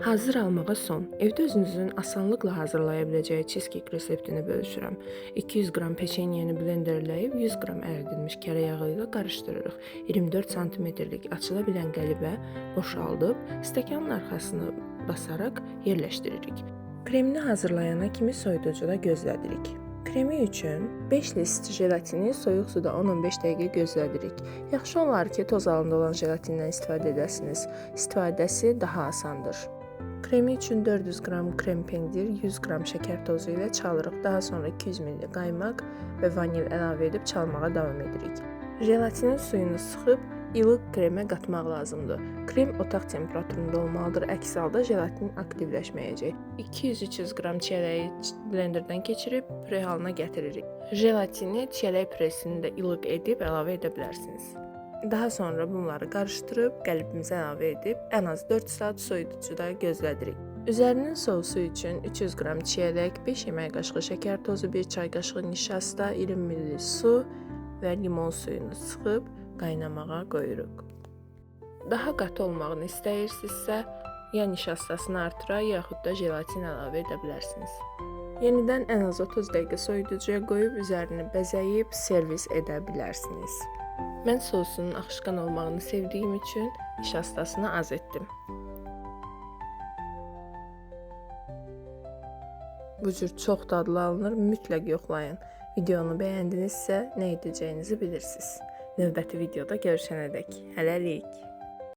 Hazır almağa son. Evdə özünüzün asanlıqla hazırlaya biləcəyi cheesecake reseptini bölüşürəm. 200 qram peçenyeni blenderləyib 100 qram əridilmiş kərə yağı ilə qarışdırırıq. 24 sm-lik açıla bilən qəlibə boşaldıb stəkanın arxasını basaraq yerləşdiririk. Kremini hazırlayana kimi soyuducuda gözlədirik. Kremi üçün 5 list jelatini soyuq suda 10-15 dəqiqə gözlədirik. Yaxşı olar ki, toz halında olan jelatindən istifadə edəsiniz. İstifadəsi daha asandır. Kremi üçün 400 qram krem pendir, 100 qram şəkər tozu ilə çalırıq. Daha sonra 200 ml qaymaq və vanil əlavə edib çalmağa davam edirik. Jelatinin suyunu sıxıb ilıq kremə qatmaq lazımdır. Krem otaq temperaturunda olmalıdır, əks halda jelatin aktivləşməyəcək. 200-300 qram çiyələyi blenderdən keçirib püre halına gətiririk. Jelatini çiyələk presində ilıq edib əlavə edə bilərsiniz. Daha sonra bunları qarışdırıb qəlibimizə əlavə edib ən az 4 saat soyuducuda gözlədirik. Üzərinin sousu üçün 300 qram çiyələk, 5 yemək qaşığı şəkər tozu, 1 çay qaşığı nişasta, 20 ml su və limon suyunu sıxıb qaynamağa qoyuruq. Daha qatı olmağını istəyirsinizsə, ya nişastasını artıra, yaxud da jelatin əlavə edə bilərsiniz. Yenidən ən az 30 dəqiqə soyuducuya qoyub üzərini bəzəyib servis edə bilərsiniz. Mən sousunun axışqan olmağını sevdiyim üçün nişastasını az etdim. Bu cür çox dadlı alınır, mütləq yoxlayın. Videonu bəyəndinizsə nə edəcəyinizi bilirsiniz. Növbəti videoda görüşənədək. Hələlik.